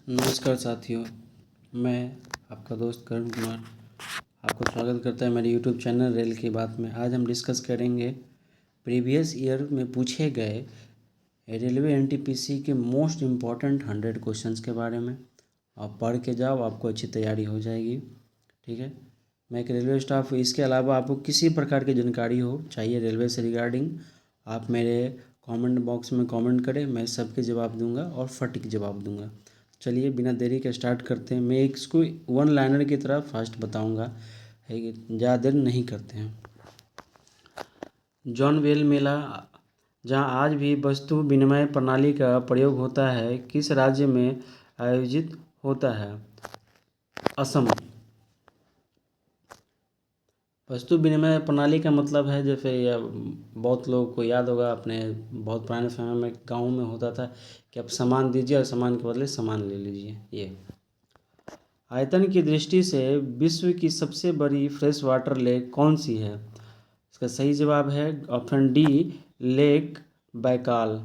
नमस्कार साथियों, मैं आपका दोस्त करुण कुमार आपको स्वागत करता है मेरे यूट्यूब चैनल रेल की बात में। आज हम डिस्कस करेंगे प्रीवियस ईयर में पूछे गए रेलवे एनटीपीसी के मोस्ट इम्पॉर्टेंट 100 क्वेश्चंस के बारे में। आप पढ़ के जाओ, आपको अच्छी तैयारी हो जाएगी। ठीक है, मैं एक रेलवे स्टाफ हूँ। इसके अलावा आपको किसी प्रकार की जानकारी हो चाहिए रेलवे से रिगार्डिंग, आप मेरे कमेंट बॉक्स में कमेंट करें, मैं सबके जवाब दूंगा और सटीक जवाब दूंगा। चलिए बिना देरी के स्टार्ट करते हैं। मैं इसको वन लाइनर की तरह फास्ट बताऊंगा, है कि ज़्यादा देर नहीं करते हैं। जॉन वेल मेला, जहां आज भी वस्तु विनिमय प्रणाली का प्रयोग होता है, किस राज्य में आयोजित होता है? असम। वस्तु विनिमय प्रणाली का मतलब है, जैसे बहुत लोगों को याद होगा, अपने बहुत पुराने समय में गाँव में होता था कि आप सामान दीजिए और सामान के बदले सामान ले लीजिए। ये आयतन की दृष्टि से विश्व की सबसे बड़ी फ्रेश वाटर लेक कौन सी है? इसका सही जवाब है ऑप्शन डी, लेक बैकाल।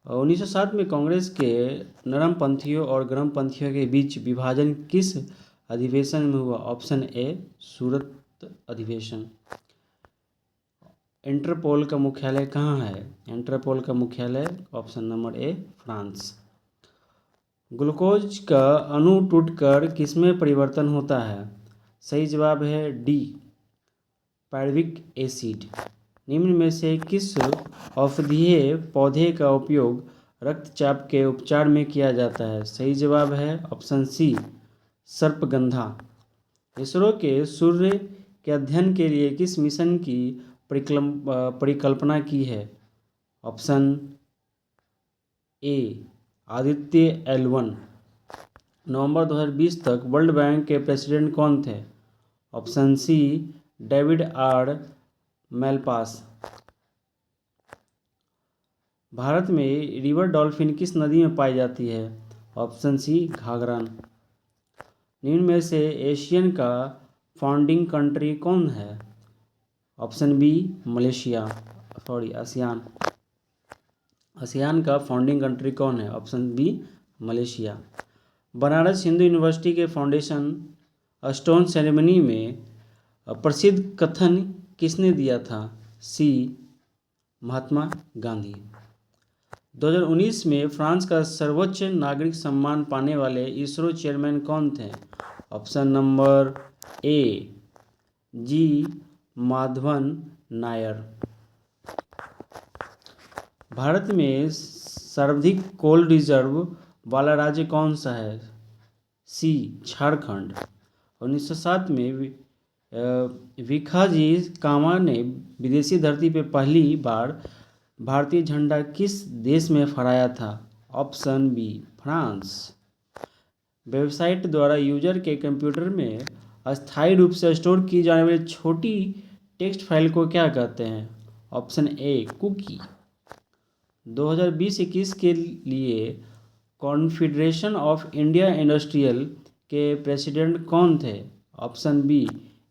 1907 में कांग्रेस के नरमपंथियों और गर्मपंथियों के बीच विभाजन किस अधिवेशन में हुआ? ऑप्शन ए, सूरत अधिवेशन। इंटरपोल का मुख्यालय कहाँ है? इंटरपोल का मुख्यालय option number A, France. Glucose का अणु टूटकर किसमें परिवर्तन होता है? सही जवाब है डी, पायरुविक एसिड। निम्न में से किस औषधीय पौधे का उपयोग रक्तचाप के उपचार में किया जाता है? सही जवाब है ऑप्शन सी, सर्पगंधा। इसरो के सूर्य के अध्ययन के लिए किस मिशन की परिकल्पना की है? ऑप्शन ए, आदित्य L1। नवंबर 2020 तक वर्ल्ड बैंक के प्रेसिडेंट कौन थे? Option C, David R Malpass. Bharat में रिवर डॉल्फिन किस नदी में पाई जाती है? Option C, Ghaghara. निम्न में से एशियन का फाउंडिंग कंट्री कौन है? Option B, Malaysia. ASEAN. ASEAN का फाउंडिंग कंट्री कौन है? Option B, Malaysia. Banaras Hindu university के फाउंडेशन स्टोन सेरेमनी में प्रसिद्ध कथन किसने दिया था? सी, महात्मा गांधी। 2019 में फ्रांस का सर्वोच्च नागरिक सम्मान पाने वाले इसरो चेयरमैन कौन थे? ऑप्शन नंबर ए, जी माधवन नायर। भारत में सर्वाधिक कोल रिजर्व वाला राज्य कौन सा है? सी, झारखंड। 1907 में भिखाजी कामा ने विदेशी धरती पर पहली बार भारतीय झंडा किस देश में फहराया था? Option B, France. वेबसाइट द्वारा यूजर के कंप्यूटर में अस्थायी रूप से स्टोर की जाने वाली छोटी टेक्स्ट फाइल को क्या कहते हैं? Option A, cookie. 2020-21 के लिए कॉन्फेडरेशन ऑफ इंडिया इंडस्ट्रियल के प्रेसिडेंट कौन थे? Option B,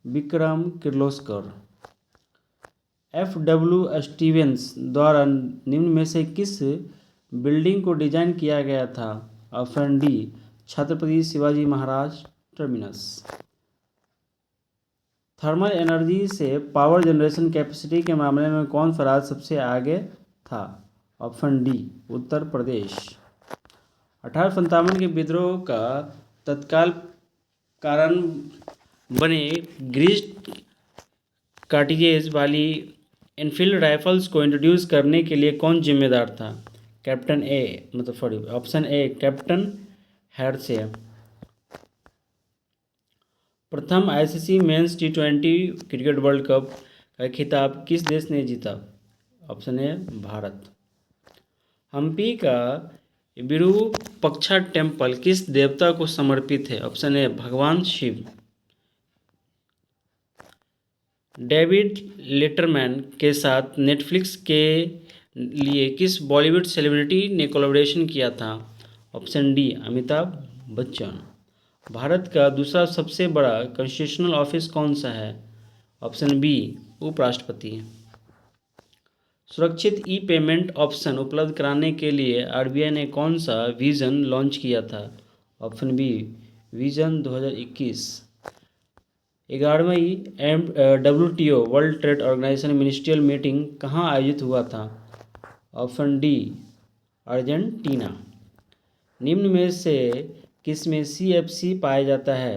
Vikram Kirloskar. F.W. Stevens द्वारा निम्न में से किस बिल्डिंग को डिजाइन किया गया था? Option D, Chhatrapati Shivaji Maharaj terminus. Thermal energy से पावर जनरेशन कैपेसिटी के मामले में कौन सा राज्य सबसे आगे था? Option D, Uttar Pradesh. 1857 के विद्रोह का तत्काल कारण बने ग्रीस्ड कार्टिजेज वाली इनफील्ड राइफल्स को इंट्रोड्यूस करने के लिए कौन जिम्मेदार था? Captain A, option A, captain Hearsey. प्रथम ICC men's T20 cricket world cup का खिताब किस देश ने जीता? Option A, Bharat. हम्पी का विरूपक्षा टेम्पल किस देवता को समर्पित है? ऑप्शन ए, भगवान शिव। डेविड लेटरमैन के साथ नेटफ्लिक्स के लिए किस बॉलीवुड सेलिब्रिटी ने कोलैबोरेशन किया था? Option D, Amitabh Bachchan. भारत का दूसरा सबसे बड़ा कॉन्स्टिट्यूशनल ऑफिस कौन सा है? ऑप्शन बी, उपराष्ट्रपति। सुरक्षित ई पेमेंट ऑप्शन उपलब्ध कराने के लिए आरबीआई ने कौन सा विजन लॉन्च किया था? Option B vision 2021। 11वीं WTO world trade organization ministerial meeting कहाँ आयोजित हुआ था? Option D Argentina. निम्न में से किसमें CFC पाया जाता है?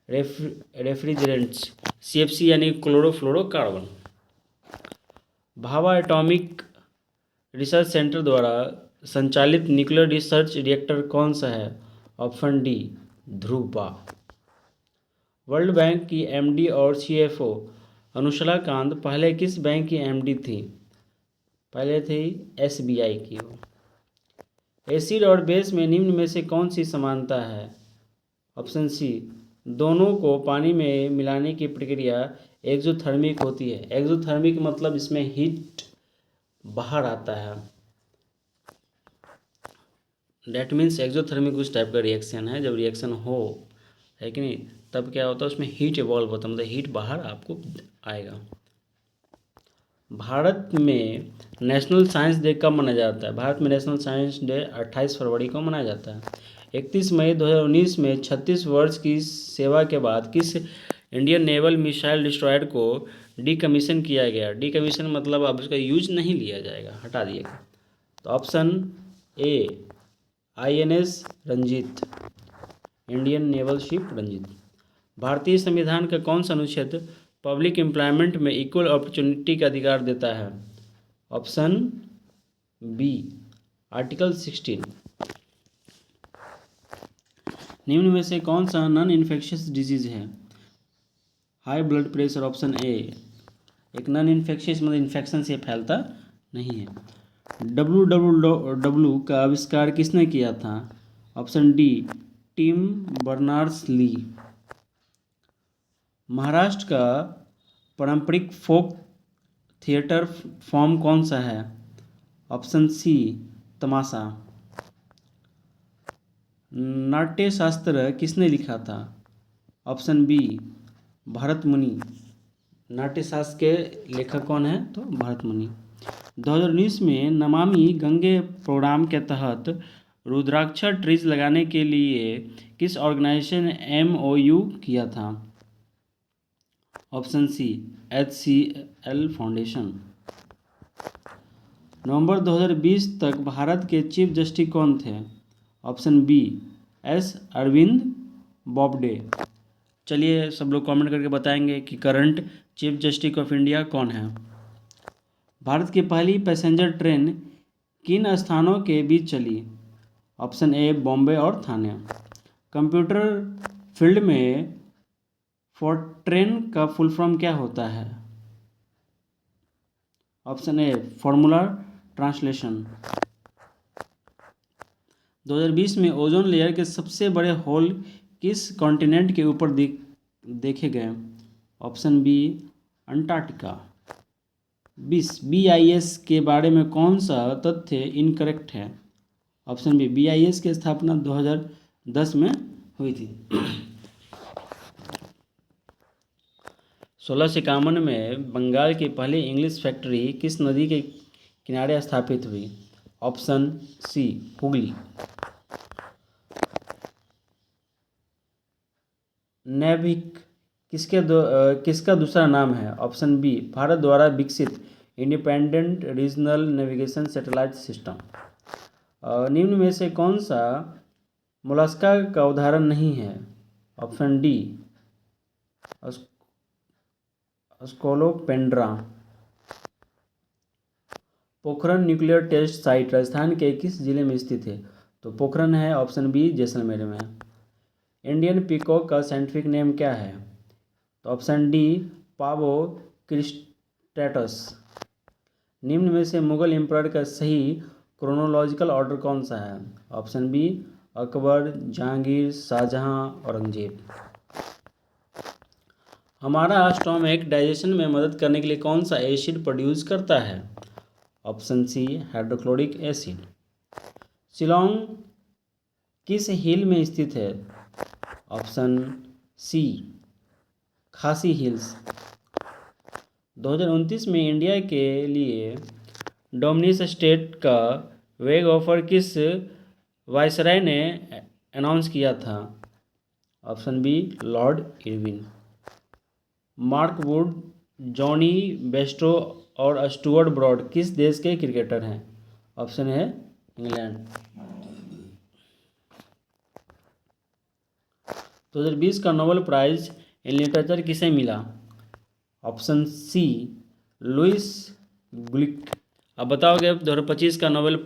रेफ्रिजरेंट्स। CFC यानी chlorofluorocarbon. Bhabha atomic research centre द्वारा संचालित न्यूक्लियर रिसर्च रिएक्टर कौन सा है? Option D Dhruva. World bank की MD और CFO अनुशला कांत पहले किस बैंक की MD थी? पहले थी SBI की वो। एसिड और बेस में निम्न में से कौन सी समानता है? ऑप्शन सी दोनों को पानी में मिलाने की प्रक्रिया एक्सोथर्मिक होती है। एक्सोथर्मिक मतलब इसमें हीट बाहर आता है। डैट मीन्स एक्सोथर्मिक उस टाइप का रिएक्शन है, जब रिएक्शन हो, है कि नहीं, तब क्या होता है उसमें हीट इवॉल्व होता है, मतलब हीट बाहर आपको आएगा। भारत में नेशनल साइंस डे कब मनाया जाता है? भारत में नेशनल साइंस डे 28 फरवरी को मनाया जाता है। 31 मई 2019 में 36 वर्ष की सेवा के बाद किस इंडियन नेवल मिसाइल डिस्ट्रॉयर को डीकमीशन किया गया? डीकमीशन मतलब अब उसका यूज नहीं लिया जाएगा, हटा दिएगा। तो option A INS Ranjit, Indian naval ship Ranjit. भारतीय संविधान का कौन सा अनुच्छेद पब्लिक एम्प्लॉयमेंट में इक्वल अपॉर्चुनिटी का अधिकार देता है? Option B article 16। निम्न में से कौन सा नॉन इन्फेक्शियस डिजीज है? High blood pressure. Option A. एक नॉन इन्फेक्शियस मतलब इन्फेक्शन से फैलता नहीं है। WWW का आविष्कार किसने किया था? Option D Tim Berners Lee. Maharashtra का पारंपरिक फोक थिएटर फॉर्म कौन सा है? ऑप्शन सी तमाशा। नाट्यशास्त्र किसने लिखा था? ऑप्शन बी भरत मुनि। नाट्यशास्त्र के लेखक कौन है? तो भरत मुनि। 2019 में नमामि गंगे प्रोग्राम के तहत रुद्राक्षर ट्रीज लगाने के लिए किस ऑर्गेनाइजेशन ने MOU किया था? Option C HCL foundation. नवंबर 2020 तक भारत के चीफ जस्टिस कौन थे? Option B S Arvind Bobde. चलिए सब लोग कमेंट करके बताएंगे कि current chief justice of India कौन है। भारत की पहली पैसेंजर ट्रेन किन स्थानों के बीच चली? ऑप्शन ए बॉम्बे और थाने। कंप्यूटर फील्ड में फोर्ट्रेन का फुल फॉर्म क्या होता है? Option a formula translation. 2020 में ओजोन लेयर के सबसे बड़े होल किस कॉन्टिनेंट के ऊपर देखे गए? Option B Antarctica. BIS के बारे में कौन सा तथ्य इनकरेक्ट है? ऑप्शन बी BIS की स्थापना 2010 में हुई थी। 1651 में बंगाल की पहली इंग्लिश फैक्ट्री किस नदी के किनारे स्थापित हुई? ऑप्शन सी हुगली। नेविक किसका दूसरा नाम है? ऑप्शन बी भारत द्वारा विकसित independent regional navigation satellite system. निम्न में से कौन सा मोलस्का का उदाहरण नहीं है? Option D scolopendra. Pokhran nuclear test site Rajasthan के किस जिले में स्थित है? तो पोखरण है ऑप्शन बी जैसलमेर में। इंडियन पीकॉक का साइंटिफिक नेम क्या है? तो ऑप्शन डी पावो क्रिस्टेटस। निम्न में से मुगल एम्परर का सही क्रोनोलॉजिकल ऑर्डर कौन सा है? Option B Akbar, Jahangir, Shahjahan, Aurangzeb. हमारा स्टोमक डाइजेशन में मदद करने के लिए कौन सा एसिड प्रोड्यूस करता है? Option C hydrochloric acid. Shillong किस हिल में स्थित है? ऑप्शन सी खासी हिल्स। 2029 में इंडिया के लिए डोमिनियन स्टेट का वेग ऑफर किस वायसराय ने अनाउंस किया था? Option B Lord Irwin. Mark Wood, Jonny Bairstow और स्टुअर्ट ब्रॉड किस देश के क्रिकेटर हैं? ऑप्शन है इंग्लैंड। 2020 का नोबेल प्राइज इन लिटरेचर किसे मिला? Option C Louise Gluck. अब बताओगे 2025 का नोबेल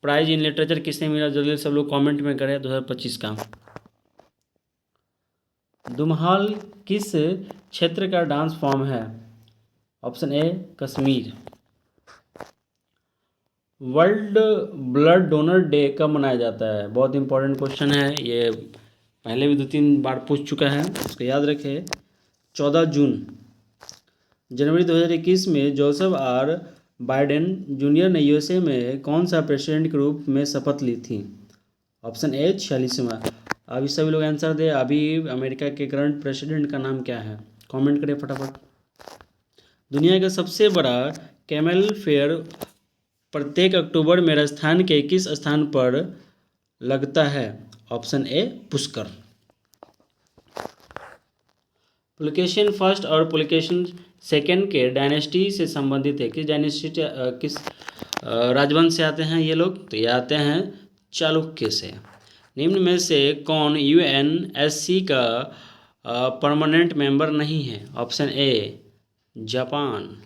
प्राइज इन लिटरेचर किसे मिला? जल्दी सब लोग कमेंट में करें 2025 का। धुमहाल किस क्षेत्र का डांस फॉर्म है? ऑप्शन ए Kashmir. World blood donor day कब मनाया जाता है? बहुत इंपॉर्टेंट क्वेश्चन है ये, पहले भी 2-3 बार पूछ चुका है, उसको याद रखें। 14 जून। जनवरी 2021 में जोसेफ आर बाइडेन जूनियर ने यूएसए में कौन सा प्रेसिडेंट के रूप में शपथ ली थी? ऑप्शन ए 46वां। अभी सभी लोग आंसर दें, अभी अमेरिका के करंट प्रेसिडेंट का नाम क्या है? कमेंट करें फटाफट। दुनिया का सबसे बड़ा कैमल फेयर प्रत्येक अक्टूबर में राजस्थान के किस स्थान पर लगता है? ऑप्शन ए पुष्कर। पुलकेशिन फर्स्ट और पुलकेशिन सेकेंड के डायनेस्टी से संबंधित है? किस डायनेस्टी किस राजवंश से आते हैं ये लोग? तो ये आते हैं चालुक्य से। निम्न में से कौन यूएनएससी का परमानेंट मेंबर नहीं है? Option A Japan.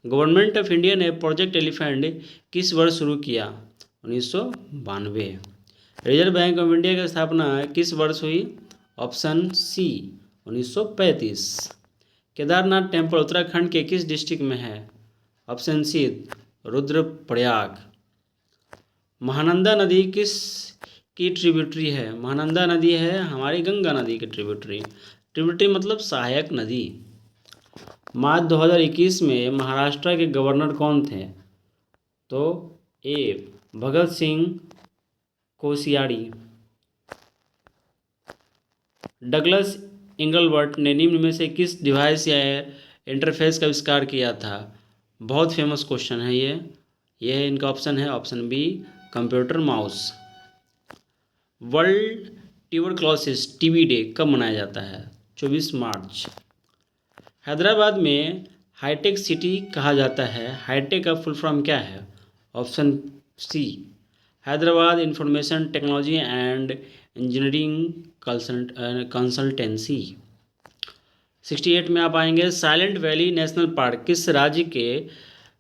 Government of India ने प्रोजेक्ट एलिफेंट किस वर्ष शुरू किया? 1992। रिजर्व बैंक ऑफ इंडिया की स्थापना किस वर्ष हुई? Option C 1935। Kedarnath temple Uttarakhand के किस डिस्ट्रिक्ट में है? ऑप्शन सी रुद्रप्रयाग। महानंदा नदी किस की ट्रिब्यूटरी है? महानंदा नदी है हमारी गंगा नदी की ट्रिब्यूटरी। ट्रिब्यूटरी मतलब सहायक नदी। मार्च 2021 में महाराष्ट्र के गवर्नर कौन थे? तो ए भगत सिंह कोश्यारी। डगलस इंगलबर्ट ने निम्न में से किस डिवाइस या इंटरफेस का आविष्कार किया था? बहुत फेमस क्वेश्चन है ये है इनका ऑप्शन है option B computer mouse. World tuberculosis TB day कब मनाया जाता है? 24 मार्च। हैदराबाद में हाईटेक सिटी कहा जाता है, हाईटेक का फुल फॉर्म क्या है? Option C Hyderabad information technology and engineering consultancy. 68 में आप आएंगे साइलेंट वैली नेशनल पार्क किस राज्य के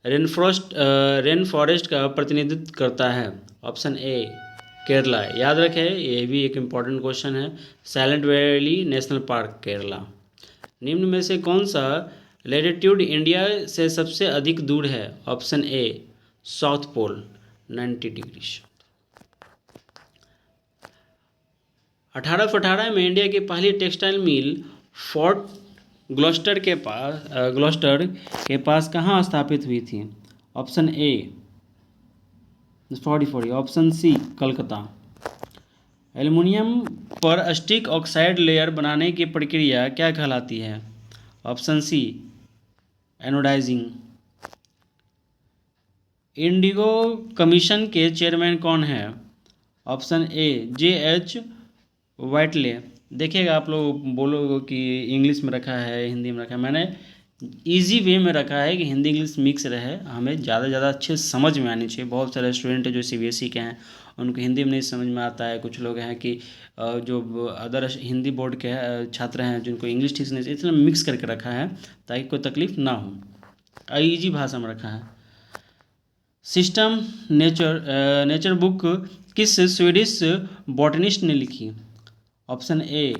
रेन फॉरेस्ट का प्रतिनिधित्व करता है? ऑप्शन ए केरला। याद रखें ये भी एक इम्पॉर्टेंट क्वेश्चन है, silent valley national park Kerala. निम्न में से कौन सा लैटिट्यूड इंडिया से सबसे अधिक दूर है? Option A south pole 90 degree. 1818 में इंडिया की पहली टेक्सटाइल मिल फोर्ट ग्लॉस्टर के पास कहाँ स्थापित हुई थी? Option A sorry option C Calcutta. Aluminium पर स्टिक ऑक्साइड लेयर बनाने की प्रक्रिया क्या कहलाती है? Option C anodising. Indigo commission के चेयरमैन कौन है? Option A JH Whitley. देखिएगा आप लोग बोलोगे कि इंग्लिश में रखा है हिंदी में रखा है, मैंने इजी वे में रखा है कि हिंदी इंग्लिश मिक्स रहे, हमें ज़्यादा अच्छे समझ में आनी चाहिए। बहुत सारे स्टूडेंट हैं जो CBSE के हैं उनको हिंदी में नहीं समझ में आता है, कुछ लोग हैं कि जो अदर हिंदी बोर्ड के छात्र हैं जिनको इंग्लिश ठीक से नहीं, इसलिए मिक्स करके रखा है ताकि कोई तकलीफ ना हो, ईजी भाषा में रखा है। सिस्टम नेचर बुक किस स्वीडिश बॉटनिस्ट ने लिखी? Option A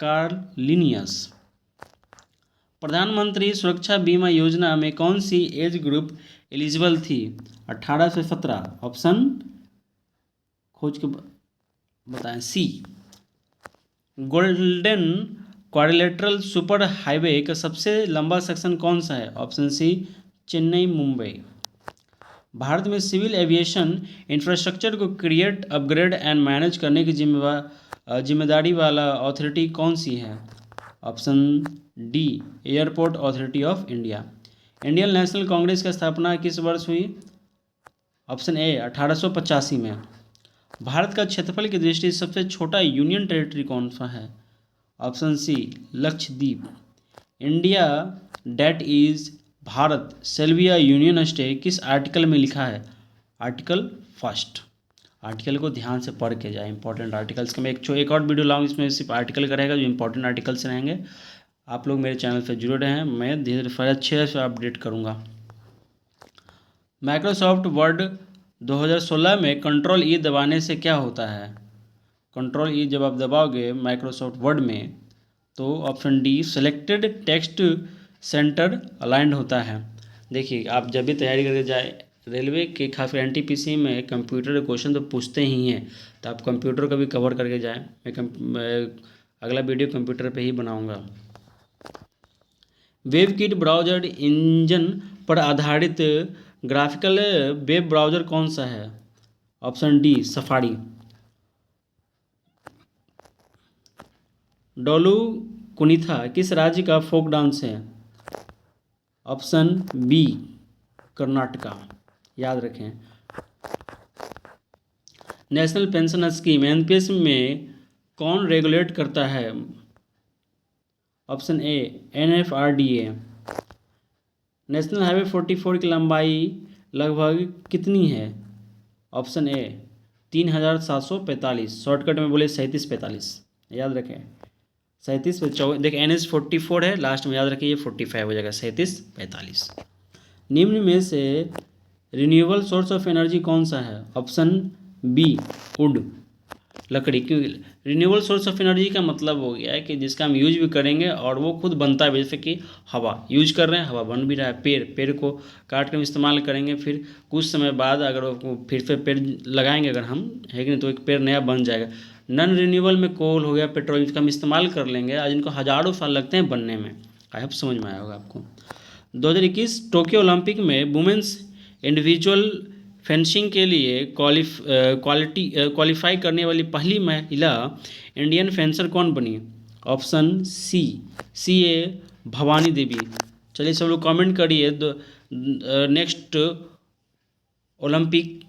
Karl Linnaeus. प्रधानमंत्री सुरक्षा बीमा योजना में कौन सी एज ग्रुप एलिजिबल थी? 18 से 17। ऑप्शन खोज के बताएं। C golden quadrilateral super highway का सबसे लंबा सेक्शन कौन सा है? Option C Chennai Mumbai. भारत में सिविल एविएशन इंफ्रास्ट्रक्चर को क्रिएट अपग्रेड एंड मैनेज करने की जिम्मेदारी वाला अथॉरिटी कौन सी है? Option D airport authority of India. Indian National Congress की स्थापना किस वर्ष हुई? ऑप्शन ए 1885 में। भारत का क्षेत्रफल की दृष्टि से सबसे छोटा यूनियन टेरिटरी कौन सा है? Option C Lakshadweep. India that is Bharat shall be a union state किस आर्टिकल में लिखा है? Article first. आर्टिकल को ध्यान से पढ़ के जाए, इंपॉर्टेंट आर्टिकल्स का मैं एक और वीडियो लाऊंगा, इसमें सिर्फ आर्टिकल का रहेगा, जो इंपॉर्टेंट आर्टिकल्स रहेंगे। आप लोग मेरे चैनल से जुड़े रहें, मैं धीरे धीरे अच्छे से अपडेट करूँगा। माइक्रोसॉफ्ट वर्ड 2016 में कंट्रोल ई दबाने से क्या होता है? कंट्रोल ई जब आप दबाओगे माइक्रोसॉफ्ट वर्ड में तो option D selected text centre aligned होता है। देखिए, आप जब भी तैयारी करके जाए, रेलवे के खासकर एनटीपीसी में कंप्यूटर के क्वेश्चन तो पूछते ही हैं, तो आप कंप्यूटर का भी कवर करके जाएं। मैं अगला वीडियो कंप्यूटर पे ही बनाऊंगा। वेबकिट ब्राउज़र इंजन पर आधारित ग्राफिकल वेब ब्राउज़र कौन सा है? Option D Safari. Dollu Kunitha किस राज्य का फोक डांस है? Option B Karnataka. याद रखें। नेशनल पेंशन स्कीम एनपीएस में कौन रेगुलेट करता है? ऑप्शन ए एनएफआरडीए। नेशनल हाईवे 44 की लंबाई लगभग कितनी है? ऑप्शन ए 3745। शॉर्टकट में बोले 3745। याद रखें 37 पे 24। देखिए NH 44 है, लास्ट में याद रखिए ये 45 हो जाएगा, 3745। निम्न में से रिन्यूएबल सोर्स ऑफ एनर्जी कौन सा है? ऑप्शन बी वुड, लकड़ी। क्योंकि रिन्यूएबल सोर्स ऑफ एनर्जी का मतलब हो गया है कि जिसका हम यूज भी करेंगे और वो खुद बनता है। जैसे कि हवा यूज कर रहे हैं, हवा बन भी रहा है। पेड़ को काट कर हम इस्तेमाल करेंगे, फिर कुछ समय बाद अगर वो फिर से पेड़ लगाएंगे अगर हम, है कि नहीं, तो एक पेड़ नया बन जाएगा। नॉन रिन्यूएबल में कोल हो गया, पेट्रोल, जिसका हम इस्तेमाल कर लेंगे, आज इनको हज़ारों साल लगते हैं बनने में। आई होप समझ में आया होगा आपको। 2021 टोक्यो ओलंपिक में वुमेन्स इंडिविजुअल फेंसिंग के लिए क्वालिफाई करने वाली पहली महिला इंडियन फेंसर कौन बनी? ऑप्शन सी ए भवानी देवी। चलिए सब लोग कमेंट करिए, नेक्स्ट ओलंपिक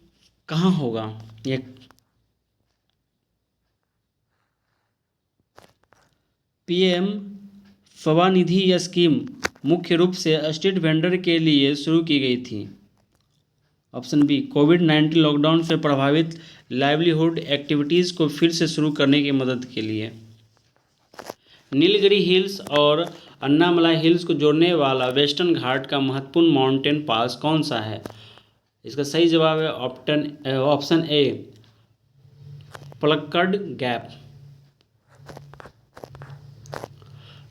कहाँ होगा? ये पीएम स्वनिधि स्कीम मुख्य रूप से स्ट्रीट वेंडर के लिए शुरू की गई थी। ऑप्शन बी कोविड-19 लॉकडाउन से प्रभावित लाइवलीहुड एक्टिविटीज़ को फिर से शुरू करने की मदद के लिए। नीलगिरी हिल्स और अन्नामलाई हिल्स को जोड़ने वाला वेस्टर्न घाट का महत्वपूर्ण माउंटेन पास कौन सा है? इसका सही जवाब है option A Palakkad gap.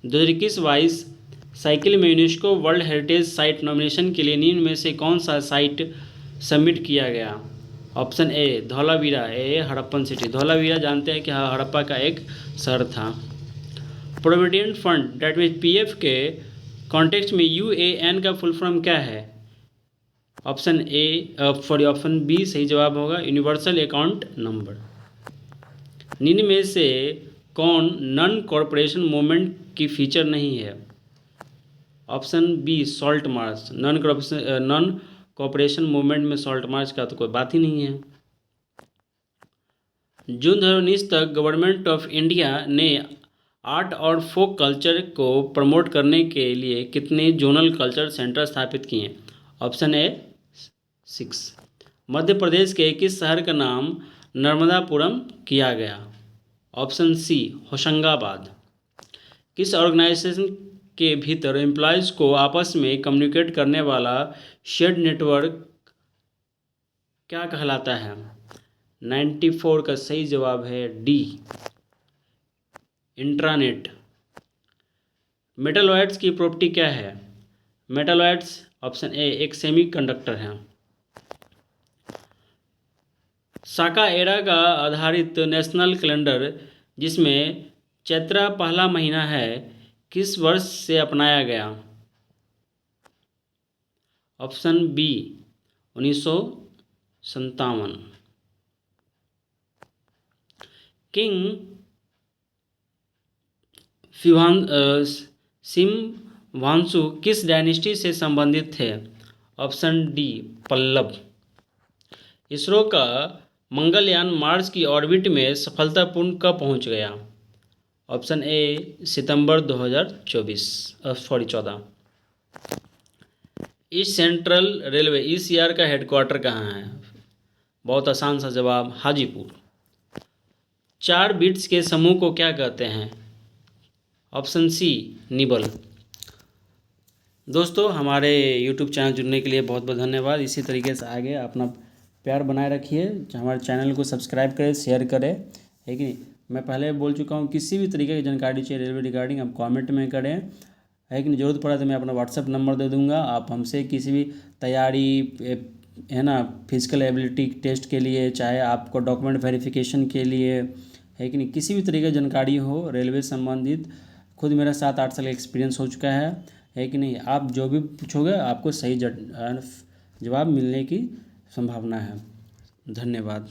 2021-22 cycle में UNESCO world heritage site nomination के लिए निम्न में से कौन सा साइट सबमिट किया गया? Option A Dholavira. A Harappan city. Dholavira जानते हैं कि हड़प्पा का एक शहर था। Provident fund that mean PF के कॉन्टेक्स्ट में यूएएन का फुल फॉर्म क्या है? ऑप्शन बी सही जवाब होगा यूनिवर्सल अकाउंट नंबर। निम्न में से कौन नॉन कॉरपोरेशन मूवमेंट की फीचर नहीं है? Option B salt march. Non cooperation movement में सॉल्ट मार्च का तो कोई बात ही नहीं है। जून 2019 तक गवर्नमेंट ऑफ इंडिया ने आर्ट और फोक कल्चर को प्रमोट करने के लिए कितने जोनल कल्चर सेंटर स्थापित किए? Option A 6। मध्य प्रदेश के किस शहर का नाम नर्मदापुरम किया गया? Option C Hoshangabad. किस ऑर्गेनाइजेशन के भीतर एम्प्लॉयज़ को आपस में कम्युनिकेट करने वाला शेयर्ड नेटवर्क क्या कहलाता है? 94 का सही जवाब है डी इंट्रानेट। मेटलॉइड्स की प्रॉपर्टी क्या है? मेटलॉइड्स ऑप्शन ए एक सेमीकंडक्टर है। साका एरा का आधारित नेशनल कैलेंडर जिसमें चैत्रा पहला महीना है किस वर्ष से अपनाया गया? Option B 1957। किंग सिमवांसु किस डायनेस्टी से संबंधित थे? Option D Pallav. इसरो का मंगलयान मार्स की ऑर्बिट में सफलतापूर्ण कब पहुंच गया? Option A September 2024 sorry 14। East central railway ECR का हेडक्वार्टर कहाँ है? बहुत आसान सा जवाब, हाजीपुर। 4 बिट्स के समूह को क्या कहते हैं? Option C nibble. दोस्तों, हमारे YouTube चैनल जुड़ने के लिए बहुत बहुत धन्यवाद। इसी तरीके से आगे अपना प्यार बनाए रखिए, हमारे चैनल को सब्सक्राइब करें, शेयर करें, है कि नहीं। मैं पहले बोल चुका हूँ, किसी भी तरीके की जानकारी चाहिए रेलवे रिगार्डिंग आप कमेंट में करें, है कि नहीं। ज़रूरत पड़ा तो मैं अपना व्हाट्सअप नंबर दे दूँगा, आप हमसे किसी भी तैयारी है ना, फिजिकल एबिलिटी टेस्ट के लिए, चाहे आपको डॉक्यूमेंट वेरिफिकेशन के लिए, है कि नहीं, किसी भी तरीके की जानकारी हो रेलवे संबंधित, खुद मेरा 7-8 साल का एक्सपीरियंस हो चुका है कि नहीं। आप जो भी पूछोगे आपको सही जवाब मिलने की संभावना है। धन्यवाद।